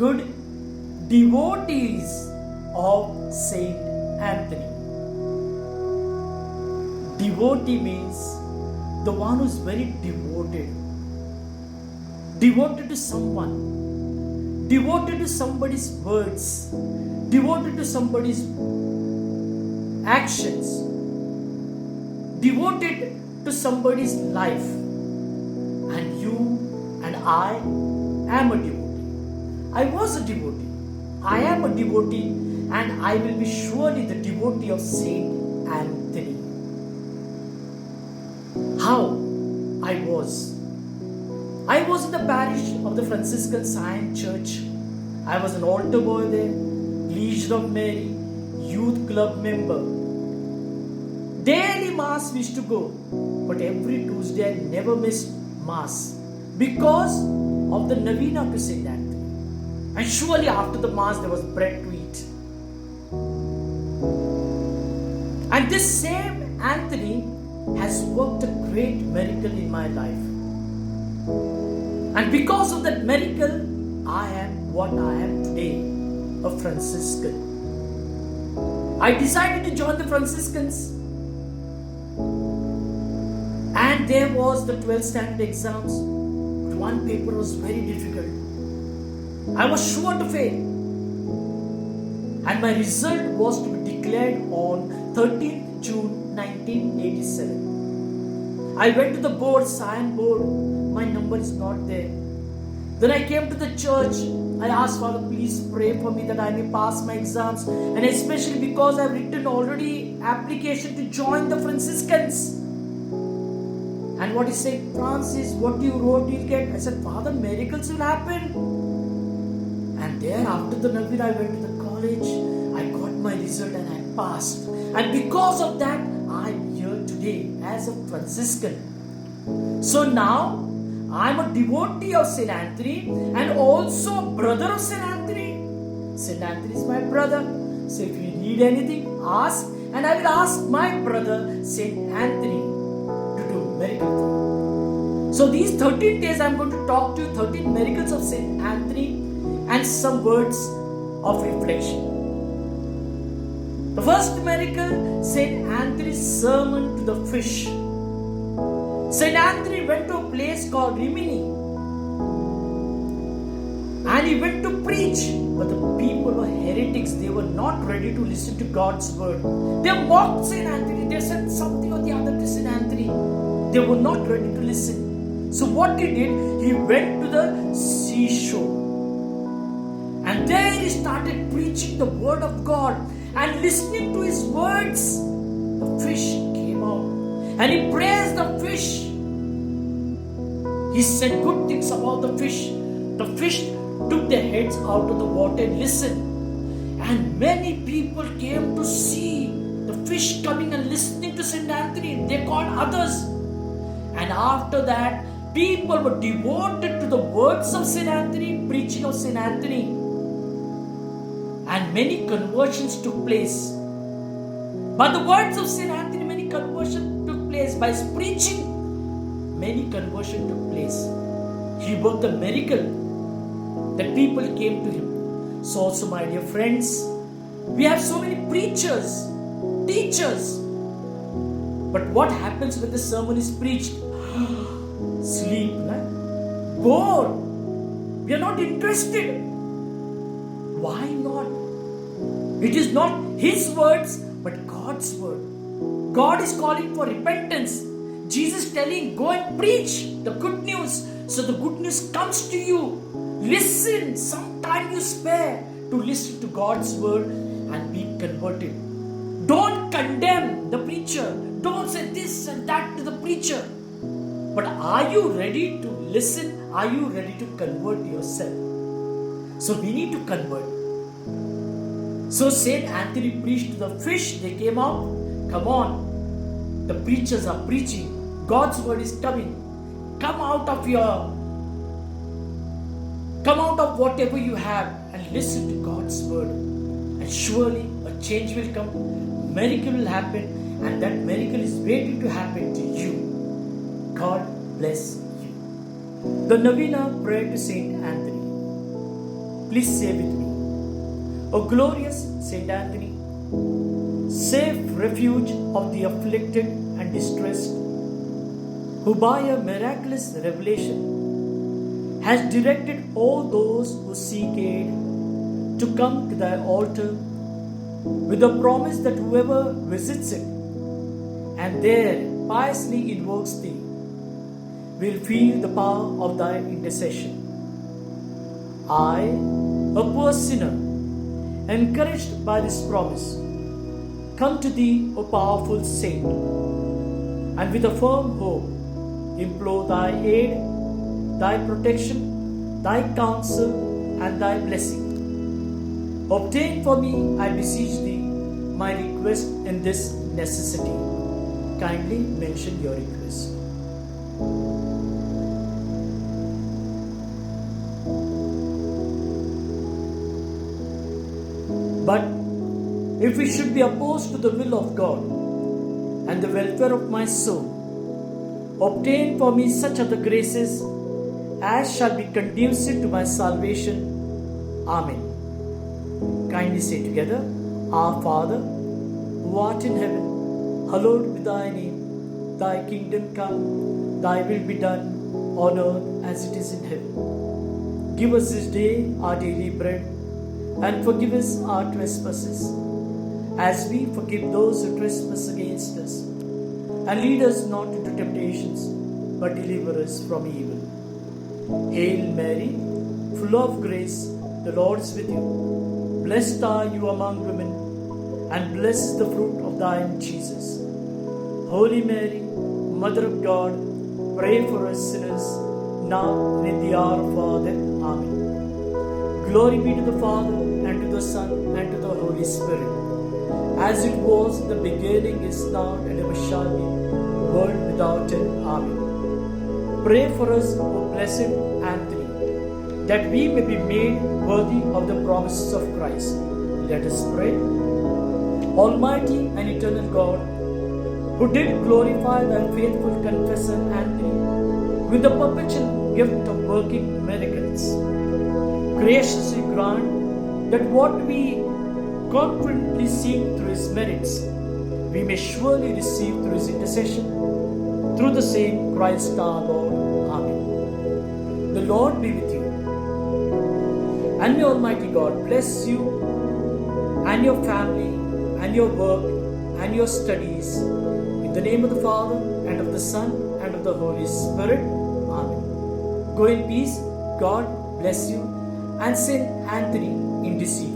good devotees of Saint Anthony. Devotee means the one who is very devoted. Devoted to someone. Devoted to somebody's words. Devoted to somebody's actions. Devoted to somebody's life. And you and I am a devotee. I was a devotee. I am a devotee, and I will be surely the devotee of Saint Anthony. How I was in the parish of the Franciscan Science Church. I was an altar boy there, Legion of Mary, youth club member. Daily Mass we used to go, but every Tuesday I never missed Mass because of the Novena to Saint Anthony. And surely after the Mass there was bread to eat. And this same Anthony has worked a great miracle in my life. And because of that miracle, I am what I am today, a Franciscan. I decided to join the Franciscans. And there was the 12th standard exams. One paper was very difficult. I was sure to fail. And my result was to be declared on 13th June 1987. I went to the board, science board. My number is not there. Then I came to the church. I asked Father, please pray for me that I may pass my exams. And especially because I've written already application to join the Franciscans. And what he said, Francis, what you wrote, you'll get. I said, Father, miracles will happen. And there after the Novena, I went to the college. I got my result and I passed. And because of that, I'm here today as a Franciscan. So now, I'm a devotee of Saint Anthony and also a brother of Saint Anthony. Saint Anthony is my brother. So if you need anything, ask. And I will ask my brother, Saint Anthony, to do miracle. So these 13 days, I'm going to talk to you 13 miracles of Saint Anthony and some words of reflection. The first miracle, Saint Anthony's sermon to the fish. Saint Anthony went to a place called Rimini and he went to preach, but the people were heretics. They were not ready to listen to God's word. They mocked Saint Anthony. They said something or the other to Saint Anthony. They were not ready to listen. So what he did, he went to the seashore. And there he started preaching the word of God. And listening to his words, the fish came out. And he praised the fish. He said good things about the fish. The fish took their heads out of the water and listened. And many people came to see the fish coming and listening to Saint Anthony. They called others. And after that, people were devoted to the words of Saint Anthony, preaching of Saint Anthony. And many conversions took place. By the words of Saint Anthony, many conversions took place. By his preaching, many conversions took place. He worked a miracle that people came to him. So also, my dear friends, we have so many preachers, teachers. But what happens when the sermon is preached? Sleep, right? Bored. We are not interested. Why not? It is not his words, but God's word. God is calling for repentance. Jesus telling, go and preach the good news. So the good news comes to you. Listen, some time you spare to listen to God's word and be converted. Don't condemn the preacher. Don't say this and that to the preacher. But are you ready to listen? Are you ready to convert yourself? So we need to convert. So Saint Anthony preached to the fish. They came out. Come on. The preachers are preaching. God's word is coming. Come out of whatever you have and listen to God's word. And surely a change will come. Miracle will happen. And that miracle is waiting to happen to you. God bless you. The Novena prayer to Saint Anthony. Please say with me. O glorious Saint Anthony, safe refuge of the afflicted and distressed, who by a miraculous revelation has directed all those who seek aid to come to thy altar with the promise that whoever visits it and there piously invokes thee will feel the power of thy intercession. I, a poor sinner, encouraged by this promise, come to thee, O powerful saint, and with a firm hope implore thy aid, thy protection, thy counsel, and thy blessing. Obtain for me, I beseech thee, my request in this necessity. Kindly mention your request. But if we should be opposed to the will of God and the welfare of my soul, obtain for me such other graces as shall be conducive to my salvation. Amen. Kindly say together, Our Father, who art in heaven, hallowed be thy name. Thy kingdom come, thy will be done on earth as it is in heaven. Give us this day our daily bread, and forgive us our trespasses, as we forgive those who trespass against us. And lead us not into temptations, but deliver us from evil. Hail Mary, full of grace, the Lord is with you. Blessed are you among women, and blessed is the fruit of thy womb, Jesus. Holy Mary, Mother of God, pray for us sinners, now and in the hour of our death. Amen. Glory be to the Father, and to the Son, and to the Holy Spirit, as it was in the beginning, is now, and ever shall be, world without end. Amen. Pray for us, O blessed Anthony, that we may be made worthy of the promises of Christ. Let us pray. Almighty and eternal God, who did glorify thy faithful confessor Anthony with the perpetual gift of working miracles, graciously grant that what we confidently seek through his merits, we may surely receive through his intercession, through the same Christ our Lord. Amen. The Lord be with you, and may Almighty God bless you and your family and your work and your studies. In the name of the Father, and of the Son, and of the Holy Spirit. Amen. Go in peace. God bless you, and Saint Anthony intercede.